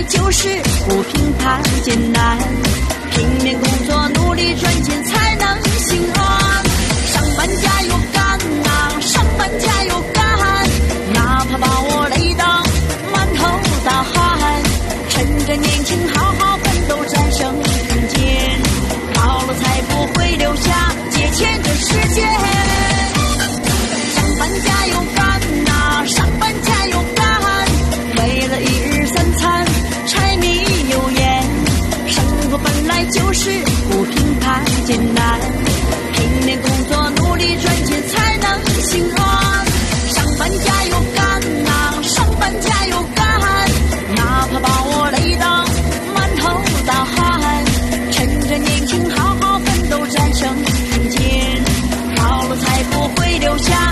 来就是不平凡艰难，拼命工作努力赚钱才能心安。上班加油干啊，上班加油干，哪怕把我累到满头大汗，趁着年轻好好奋斗战胜贫贱，到了才不会留下借钱的时间。上班加油干啊，上班加油干，为了一日三餐柴米油盐，生活本来就是不平凡艰难，拼命工作努力赚钱才能心安。上班加油干啊，上班加油干，哪怕把我累到满头大汗，趁着年轻好好奋斗战胜贫贱，到了才不会留下